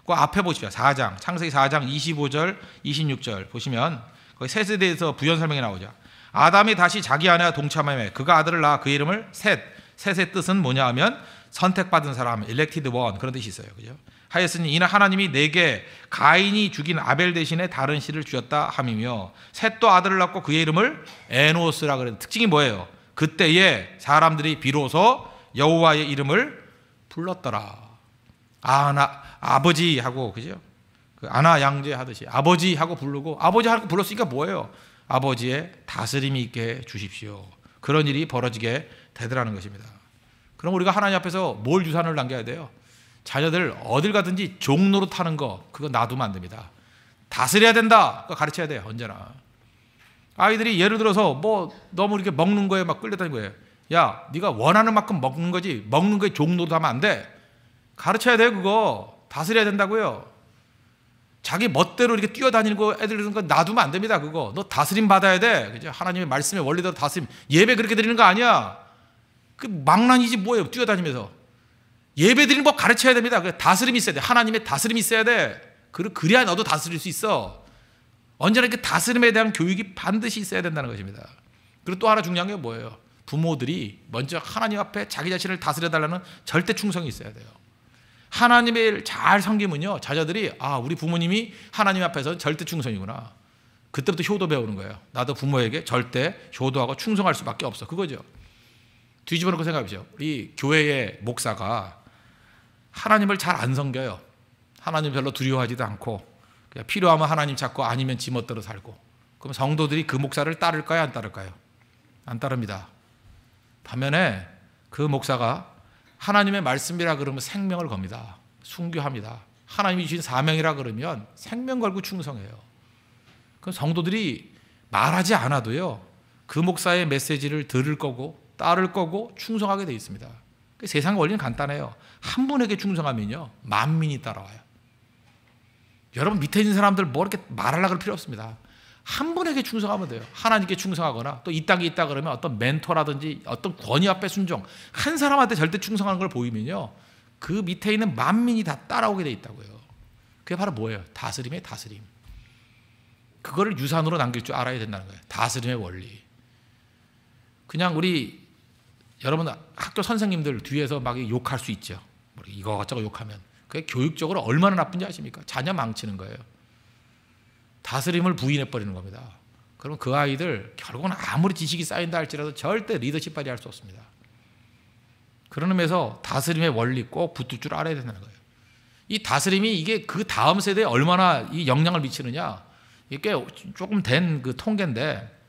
그 앞에 보십시오. 4장, 창세기 4장 25절, 26절 보시면 거기 셋에 대해서 부연 설명이 나오죠. 아담이 다시 자기 아내와 동참하며 그가 아들을 낳아 그 이름을 셋. 셋의 뜻은 뭐냐 하면 선택받은 사람, elected one 그런 뜻이 있어요. 그죠? 하였으니 이는 하나님이 내게 가인이 죽인 아벨 대신에 다른 씨를 주었다 함이며 셋도 아들을 낳고 그의 이름을 에노스라 그래요. 특징이 뭐예요? 그때에 사람들이 비로소 여호와의 이름을 불렀더라. 아버지 하고 그죠? 그 아나 양제 하듯이 아버지 하고 부르고 아버지 하고 불렀으니까 뭐예요? 아버지의 다스림이 있게 주십시오. 그런 일이 벌어지게 되더라는 것입니다. 그럼 우리가 하나님 앞에서 뭘 유산을 남겨야 돼요? 자녀들 어딜 가든지 종로로 타는 거 그거 놔두면 안 됩니다. 다스려야 된다. 그거 가르쳐야 돼요. 언제나. 아이들이 예를 들어서 뭐 너무 이렇게 먹는 거에 막 끌려다니는 거예요. 야 네가 원하는 만큼 먹는 거지 먹는 거에 종로도 하면 안 돼. 가르쳐야 돼요. 그거 다스려야 된다고요. 자기 멋대로 이렇게 뛰어다니는 거 애들 그런 거 놔두면 안 됩니다. 그거 너 다스림 받아야 돼. 그죠? 하나님의 말씀의 원리대로 다스림. 예배 그렇게 드리는 거 아니야. 그 망난이지 뭐예요. 뛰어다니면서 예배 드리는 법 가르쳐야 됩니다. 그 다스림이 있어야 돼. 하나님의 다스림이 있어야 돼. 그래야 너도 다스릴 수 있어. 언제나 그 다스림에 대한 교육이 반드시 있어야 된다는 것입니다. 그리고 또 하나 중요한 게 뭐예요? 부모들이 먼저 하나님 앞에 자기 자신을 다스려달라는 절대 충성이 있어야 돼요. 하나님을 잘 섬기면요, 자녀들이 우리 부모님이 하나님 앞에서 절대 충성이구나. 그때부터 효도 배우는 거예요. 나도 부모에게 절대 효도하고 충성할 수밖에 없어. 그거죠. 뒤집어 놓고 생각해 보세요. 우리 교회의 목사가 하나님을 잘 안 섬겨요. 하나님 별로 두려워하지도 않고 그냥 필요하면 하나님 찾고 아니면 지 멋대로 살고. 그럼 성도들이 그 목사를 따를까요? 안 따를까요? 안 따릅니다. 반면에 그 목사가 하나님의 말씀이라 그러면 생명을 겁니다. 순교합니다. 하나님이 주신 사명이라 그러면 생명 걸고 충성해요. 그럼 성도들이 말하지 않아도요, 그 목사의 메시지를 들을 거고 따를 거고 충성하게 되어 있습니다. 세상 원리는 간단해요. 한 분에게 충성하면요, 만민이 따라와요. 여러분 밑에 있는 사람들 뭐 이렇게 말하려고 할 필요 없습니다. 한 분에게 충성하면 돼요. 하나님께 충성하거나 또 이 땅에 있다 그러면 어떤 멘토라든지 어떤 권위 앞에 순종, 한 사람한테 절대 충성하는 걸 보이면요, 그 밑에 있는 만민이 다 따라오게 돼 있다고요. 그게 바로 뭐예요? 다스림의 다스림. 그거를 유산으로 남길 줄 알아야 된다는 거예요. 다스림의 원리. 그냥 우리 여러분 학교 선생님들 뒤에서 막 욕할 수 있죠. 이거저거 욕하면 그게 교육적으로 얼마나 나쁜지 아십니까? 자녀 망치는 거예요. 다스림을 부인해버리는 겁니다. 그럼 그 아이들 결국은 아무리 지식이 쌓인다 할지라도 절대 리더십 발휘할 수 없습니다. 그런 의미에서 다스림의 원리 꼭 붙들 줄 알아야 된다는 거예요. 이 다스림이 이게 그 다음 세대에 얼마나 이 영향을 미치느냐, 이게 조금 된 그 통계인데,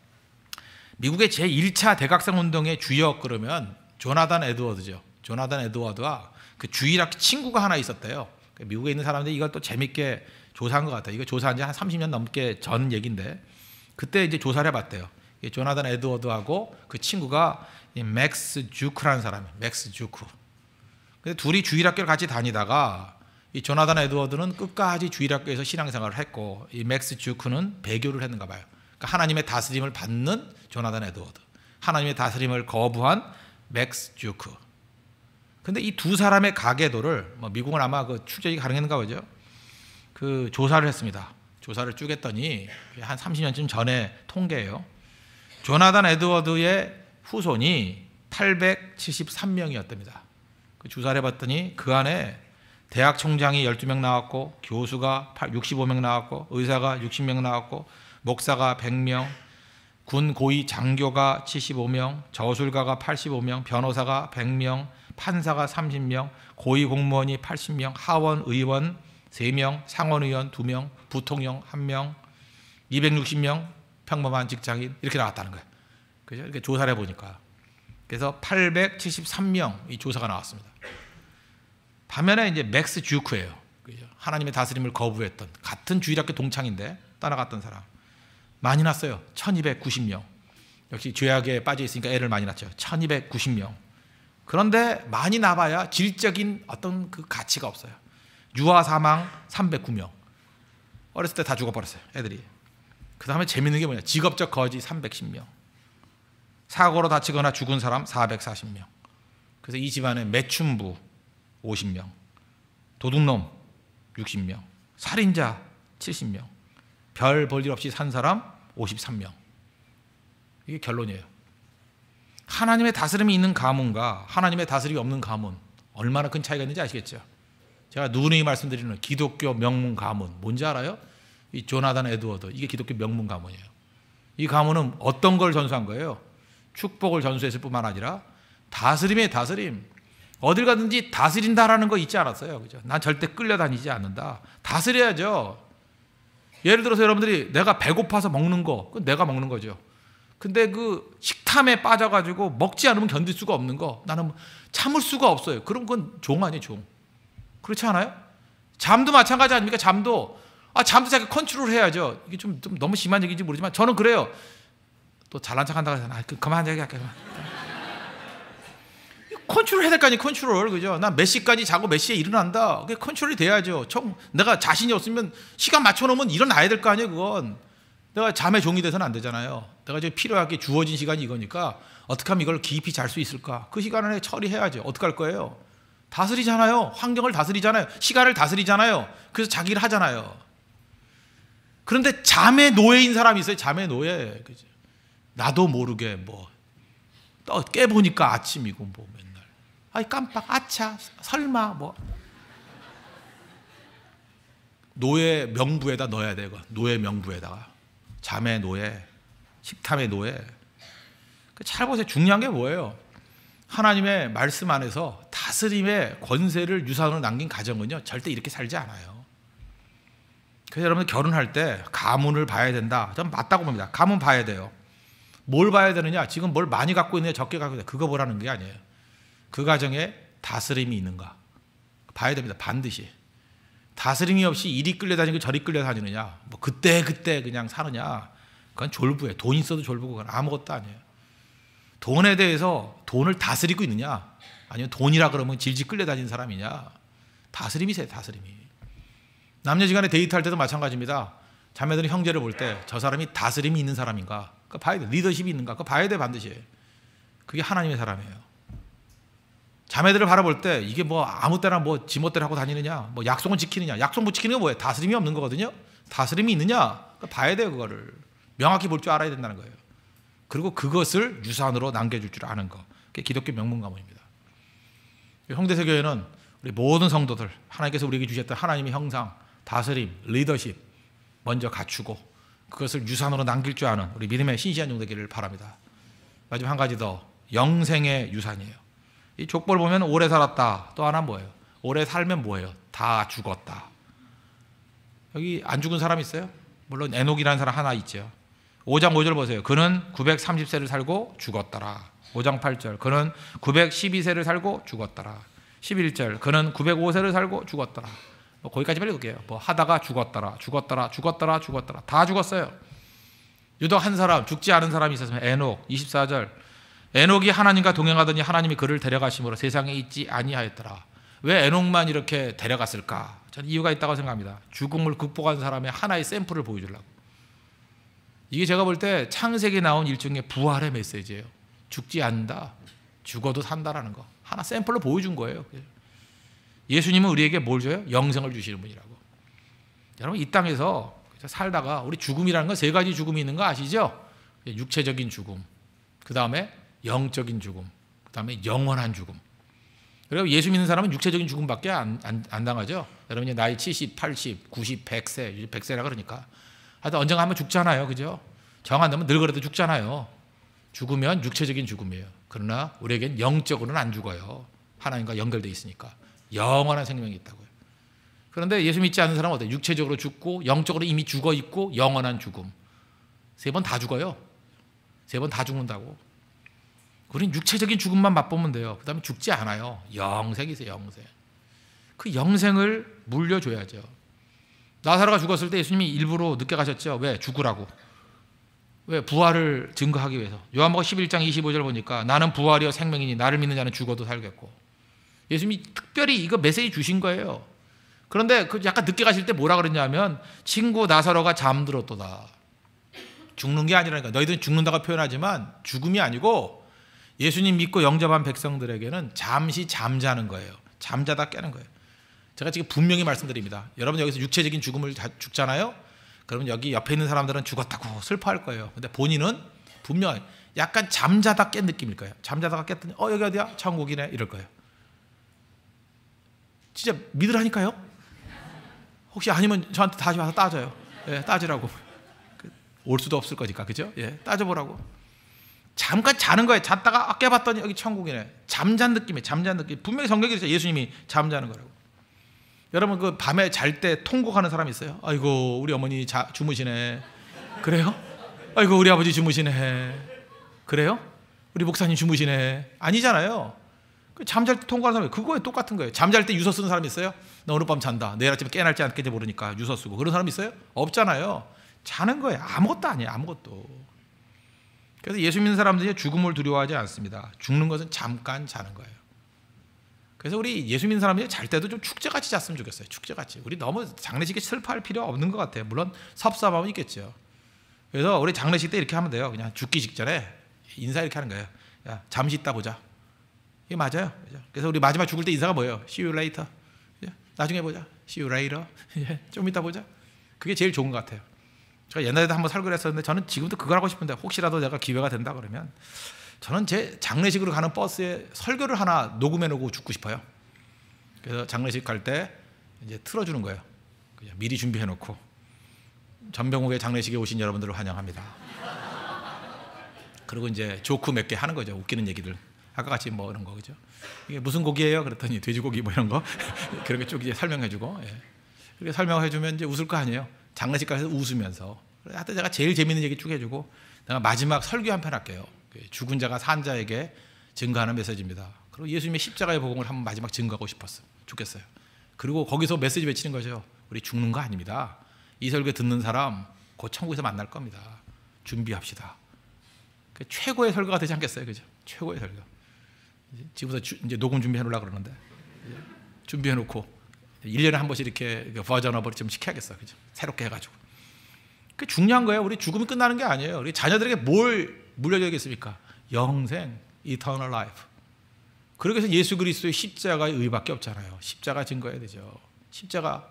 미국의 제1차 대각성 운동의 주역 그러면 조나단 에드워드죠. 조나단 에드워드와 그 주일학 친구가 하나 있었대요. 미국에 있는 사람들이 이걸 또 재밌게 조사한 것 같아요. 이거 조사한 지 한 30년 넘게 전 얘기인데, 그때 이제 조사를 해봤대요. 조나단 에드워드하고 그 친구가 맥스 주크라는 사람이에요. 맥스 주크. 근데 둘이 주일학교를 같이 다니다가 이 조나단 에드워드는 끝까지 주일학교에서 신앙생활을 했고, 이 맥스 주크는 배교를 했는가 봐요. 그러니까 하나님의 다스림을 받는 조나단 에드워드, 하나님의 다스림을 거부한 맥스 주크. 근데 이 두 사람의 가계도를 미국은 아마 그 추적이 가능했는가 보죠. 그 조사를 했습니다. 조사를 쭉 했더니 한 30년쯤 전에 통계예요. 조나단 에드워드의 후손이 873명이었답니다. 그 조사를 해봤더니 그 안에 대학 총장이 12명 나왔고, 교수가 65명 나왔고, 의사가 60명 나왔고, 목사가 100명, 군 고위 장교가 75명, 저술가가 85명, 변호사가 100명, 판사가 30명, 고위 공무원이 80명, 하원 의원 3명, 상원의원 2명, 부통령 1명, 260명 평범한 직장인, 이렇게 나왔다는 거예요. 그죠? 이렇게 조사를 해보니까. 그래서 873명 이 조사가 나왔습니다. 반면에 이제 맥스 주크예요. 그죠? 하나님의 다스림을 거부했던, 같은 주일학교 동창인데 떠나갔던 사람 많이 났어요. 1290명. 역시 죄악에 빠져 있으니까 애를 많이 낳죠. 1290명. 그런데 많이 나봐야 질적인 어떤 그 가치가 없어요. 유아 사망 309명. 어렸을 때 다 죽어버렸어요, 애들이. 그 다음에 재밌는 게 뭐냐, 직업적 거지 310명, 사고로 다치거나 죽은 사람 440명. 그래서 이 집안에 매춘부 50명, 도둑놈 60명, 살인자 70명, 별 볼 일 없이 산 사람 53명. 이게 결론이에요. 하나님의 다스림이 있는 가문과 하나님의 다스림이 없는 가문, 얼마나 큰 차이가 있는지 아시겠죠? 제가 누누이 말씀드리는 기독교 명문 가문 뭔지 알아요? 이 조나단 에드워드, 이게 기독교 명문 가문이에요. 이 가문은 어떤 걸 전수한 거예요? 축복을 전수했을 뿐만 아니라 다스림의 다스림. 어딜 가든지 다스린다라는 거 잊지 않았어요. 그죠? 난 절대 끌려다니지 않는다. 다스려야죠. 예를 들어서 여러분들이 내가 배고파서 먹는 거, 그건 내가 먹는 거죠. 근데 그 식탐에 빠져가지고 먹지 않으면 견딜 수가 없는 거, 나는 참을 수가 없어요. 그럼 그건 종 아니에요, 종. 그렇지 않아요? 잠도 마찬가지 아닙니까? 잠도 자기 컨트롤 해야죠. 이게 좀 너무 심한 얘기인지 모르지만 저는 그래요. 또 잘난 척 한다고 해서 그만 얘기할게요. 컨트롤 해야 될 거 아니에요. 컨트롤. 그죠? 난 몇 시까지 자고 몇 시에 일어난다. 그게 컨트롤이 돼야죠. 내가 자신이 없으면 시간 맞춰놓으면 일어나야 될 거 아니에요. 그건 내가 잠의 종이 돼서는 안 되잖아요. 내가 이제 필요하게 주어진 시간이 이거니까 어떻게 하면 이걸 깊이 잘 수 있을까? 그 시간 안에 처리해야죠. 어떻게 할 거예요? 다스리잖아요. 환경을 다스리잖아요. 시간을 다스리잖아요. 그래서 자기를 하잖아요. 그런데 잠의 노예인 사람이 있어요. 잠의 노예. 그죠? 나도 모르게 뭐 깨보니까 아침이고 뭐 맨날 아이 깜빡 아차 설마 뭐 노예 명부에다 넣어야 되고 노예 명부에다가 잠의 노예, 식탐의 노예. 잘 보세요. 중요한 게 뭐예요? 하나님의 말씀 안에서 다스림의 권세를 유산으로 남긴 가정은요 절대 이렇게 살지 않아요. 그래서 여러분 결혼할 때 가문을 봐야 된다. 저는 맞다고 봅니다. 가문 봐야 돼요. 뭘 봐야 되느냐? 지금 뭘 많이 갖고 있느냐 적게 갖고 있느냐 그거 보라는 게 아니에요. 그 가정에 다스림이 있는가 봐야 됩니다. 반드시. 다스림이 없이 이리 끌려다니고 저리 끌려다니느냐 뭐 그때 그냥 사느냐 그건 졸부예요. 돈 있어도 졸부고 그건 아무것도 아니에요. 돈에 대해서 돈을 다스리고 있느냐 아니면 돈이라 그러면 질질 끌려다니는 사람이냐. 다스림이세요. 다스림이. 남녀지간에 데이트할 때도 마찬가지입니다. 자매들이 형제를 볼 때 저 사람이 다스림이 있는 사람인가 그거 봐야 돼. 리더십이 있는가 그거 봐야 돼. 반드시. 그게 하나님의 사람이에요. 자매들을 바라볼 때 이게 뭐 아무 때나 뭐 지멋대로 하고 다니느냐 뭐 약속은 지키느냐 약속 못 지키는 게 뭐예요? 다스림이 없는 거거든요. 다스림이 있느냐 그거 봐야 돼요. 그거를 명확히 볼 줄 알아야 된다는 거예요. 그리고 그것을 유산으로 남겨줄 줄 아는 거 그게 기독교 명문가문입니다. 홍대세교회는 우리 모든 성도들 하나님께서 우리에게 주셨던 하나님의 형상 다스림 리더십 먼저 갖추고 그것을 유산으로 남길 줄 아는 우리 믿음의 신실한 종 되기를 바랍니다. 마지막 한 가지 더 영생의 유산이에요. 이 족보를 보면 오래 살았다. 또 하나 뭐예요? 오래 살면 뭐예요? 다 죽었다. 여기 안 죽은 사람 있어요? 물론 에녹이라는 사람 하나 있죠. 5장 5절 보세요. 그는 930세를 살고 죽었더라. 5장 8절 그는 912세를 살고 죽었더라. 11절 그는 905세를 살고 죽었더라. 뭐 거기까지만 읽을게요. 뭐 하다가 죽었더라. 다 죽었어요. 유독 한 사람 죽지 않은 사람이 있었으면 에녹. 24절 에녹이 하나님과 동행하더니 하나님이 그를 데려가심으로 세상에 있지 아니하였더라. 왜 에녹만 이렇게 데려갔을까? 저는 이유가 있다고 생각합니다. 죽음을 극복한 사람의 하나의 샘플을 보여주려고. 이게 제가 볼 때 창세기에 나온 일종의 부활의 메시지예요. 죽지 않는다. 죽어도 산다라는 거. 하나 샘플로 보여준 거예요. 예수님은 우리에게 뭘 줘요? 영생을 주시는 분이라고. 여러분 이 땅에서 살다가 우리 죽음이라는 건 세 가지 죽음이 있는 거 아시죠? 육체적인 죽음, 그 다음에 영적인 죽음, 그 다음에 영원한 죽음. 그리고 예수 믿는 사람은 육체적인 죽음밖에 안 당하죠. 여러분이 나이 70, 80, 90, 100세, 100세라 그러니까 하여튼 언젠가 한번 죽잖아요. 그죠? 정 안 되면 늙어라도 죽잖아요. 죽으면 육체적인 죽음이에요. 그러나 우리에겐 영적으로는 안 죽어요. 하나님과 연결되어 있으니까. 영원한 생명이 있다고요. 그런데 예수 믿지 않는 사람은 어때요? 육체적으로 죽고 영적으로 이미 죽어 있고 영원한 죽음. 세 번 다 죽어요. 세 번 다 죽는다고. 우린 육체적인 죽음만 맛보면 돼요. 그 다음에 죽지 않아요. 영생이세요. 영생. 그 영생을 물려줘야죠. 나사로가 죽었을 때 예수님이 일부러 늦게 가셨죠. 왜? 죽으라고. 왜? 부활을 증거하기 위해서. 요한복음 11장 25절 보니까 나는 부활이요 생명이니 나를 믿는 자는 죽어도 살겠고. 예수님이 특별히 이거 메시지 주신 거예요. 그런데 그 약간 늦게 가실 때 뭐라 그랬냐면 친구 나사로가 잠들었도다. 죽는 게 아니라니까. 너희들은 죽는다고 표현하지만 죽음이 아니고 예수님 믿고 영접한 백성들에게는 잠시 잠자는 거예요. 잠자다 깨는 거예요. 제가 지금 분명히 말씀드립니다. 여러분 여기서 육체적인 죽음을 죽잖아요. 그러면 여기 옆에 있는 사람들은 죽었다고 슬퍼할 거예요. 근데 본인은 분명히 약간 잠자다 깬 느낌일 거예요. 잠자다가 깼더니 여기 어디야? 천국이네 이럴 거예요. 진짜 믿으라니까요. 혹시 아니면 저한테 다시 와서 따져요. 예, 따지라고. 올 수도 없을 거니까 그죠? 예, 따져보라고. 잠깐 자는 거예요. 잤다가 깨봤더니 여기 천국이네. 잠잔 느낌이에요. 잠잔 느낌. 분명히 성경에 있어요. 예수님이 잠자는 거라고. 여러분 그 밤에 잘 때 통곡하는 사람 있어요? 아이고 우리 어머니 주무시네. 그래요? 아이고 우리 아버지 주무시네. 그래요? 우리 목사님 주무시네. 아니잖아요. 잠잘 때 통곡하는 사람이 그거에 똑같은 거예요. 잠잘 때 유서 쓰는 사람 있어요? 나 오늘 밤 잔다. 내일 아침에 깨날지 안 깰지 모르니까 유서 쓰고. 그런 사람 있어요? 없잖아요. 자는 거예요. 아무것도 아니에요. 아무것도. 그래서 예수 믿는 사람들이 죽음을 두려워하지 않습니다. 죽는 것은 잠깐 자는 거예요. 그래서 우리 예수 믿는 사람들이 잘 때도 좀 축제같이 잤으면 좋겠어요. 축제같이. 우리 너무 장례식에 슬퍼할 필요 없는 것 같아요. 물론 섭섭함은 있겠죠. 그래서 우리 장례식 때 이렇게 하면 돼요. 그냥 죽기 직전에 인사 이렇게 하는 거예요. 야, 잠시 있다 보자. 이게 맞아요. 그래서 우리 마지막 죽을 때 인사가 뭐예요? See you later. 나중에 보자. See you later. 좀 이따 보자. 그게 제일 좋은 것 같아요. 제가 옛날에도 한번 설교를 했었는데 저는 지금도 그걸 하고 싶은데 혹시라도 내가 기회가 된다 그러면 저는 제 장례식으로 가는 버스에 설교를 하나 녹음해 놓고 죽고 싶어요. 그래서 장례식 갈 때 이제 틀어주는 거예요. 그냥 미리 준비해 놓고 전병욱의 장례식에 오신 여러분들을 환영합니다. 그리고 이제 조크 몇 개 하는 거죠. 웃기는 얘기들. 아까 같이 뭐 이런 거 그죠? 이게 무슨 고기예요? 그랬더니 돼지고기 뭐 이런 거 그렇게 쭉 이제 설명해주고 그렇게 설명해주면 이제 웃을 거 아니에요. 장례식 가서 웃으면서. 하여튼 제가 제일 재밌는 얘기 쭉 해주고 내가 마지막 설교 한 편 할게요. 죽은 자가 산 자에게 증거하는 메시지입니다. 그리고 예수님의 십자가의 복음을 한번 마지막 증거하고 좋겠어요. 그리고 거기서 메시지 외치는 거죠. 우리 죽는 거 아닙니다. 이 설교 듣는 사람 곧 천국에서 만날 겁니다. 준비합시다. 최고의 설교가 되지 않겠어요, 그죠? 최고의 설교. 지금부터 이제 녹음 준비해 놓으려고 그러는데 준비해 놓고 1년에 한 번씩 이렇게 버전업을 좀 시켜야겠어, 그죠? 새롭게 해가지고. 그 중요한 거예요. 우리 죽음이 끝나는 게 아니에요. 우리 자녀들에게 뭘 물려줘야겠습니까? 영생, eternal life. 그러기 위해서 예수 그리스도의 십자가의 의밖에 없잖아요. 십자가 증거해야 되죠. 십자가.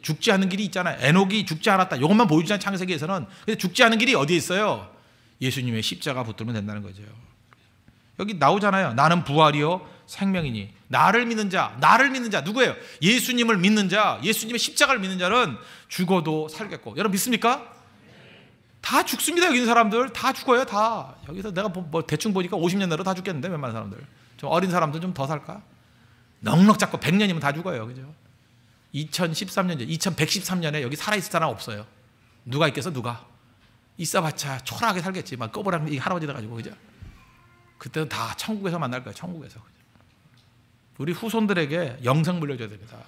죽지 않는 길이 있잖아요. 에녹이 죽지 않았다. 이것만 보여주잖아요. 창세기에서는. 근데 죽지 않은 길이 어디에 있어요? 예수님의 십자가 붙들면 된다는 거죠. 여기 나오잖아요. 나는 부활이요 생명이니. 나를 믿는 자 누구예요? 예수님을 믿는 자, 예수님의 십자가를 믿는 자는 죽어도 살겠고. 여러분 믿습니까? 다 죽습니다. 여기 있는 사람들 다 죽어요. 다. 여기서 내가 뭐 대충 보니까 50년 내로 다 죽겠는데 웬만한 사람들. 좀 어린 사람들 좀 더 살까? 넉넉 잡고 100년이면 다 죽어요. 그죠? 2013년, 2113년에 여기 살아있을 사람 없어요. 누가 있겠어? 누가? 있어봤자 초라하게 살겠지. 막 꺼보라면 이 할아버지 돼가지고 그죠? 그때는 다 천국에서 만날 거예요. 천국에서. 우리 후손들에게 영생 물려줘야 됩니다.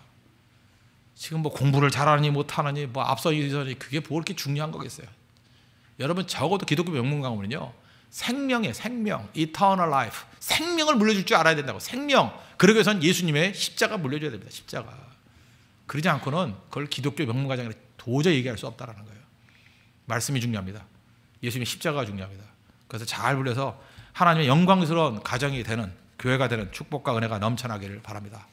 지금 뭐 공부를 잘하니 못하느니 뭐 앞서 이전이 그게 뭐 그렇게 중요한 거겠어요. 여러분 적어도 기독교 명문 가문은요 생명이에요. 생명, eternal life. 생명을 물려줄 줄 알아야 된다고. 생명. 그러기 위해서는 예수님의 십자가 물려줘야 됩니다. 십자가. 그러지 않고는 그걸 기독교 명문 가정이라 도저히 얘기할 수 없다는 거예요. 말씀이 중요합니다. 예수님의 십자가가 중요합니다. 그래서 잘 불려서 하나님의 영광스러운 가정이 되는, 교회가 되는 축복과 은혜가 넘쳐나기를 바랍니다.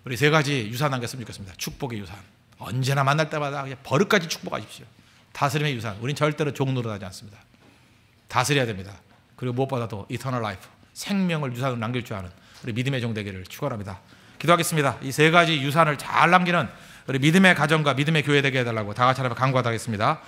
우리 세 가지 유산 남겼으면 좋겠습니다. 축복의 유산. 언제나 만날 때마다 버릇까지 축복하십시오. 다스림의 유산. 우린 절대로 종 노릇하지 않습니다. 다스려야 됩니다. 그리고 무엇보다도 이터널 라이프, 생명을 유산으로 남길 줄 아는 우리 믿음의 종 되기를 축원합니다. 기도하겠습니다. 이 세 가지 유산을 잘 남기는 우리 믿음의 가정과 믿음의 교회 되게 해달라고 다 같이 하나님 간구하겠습니다.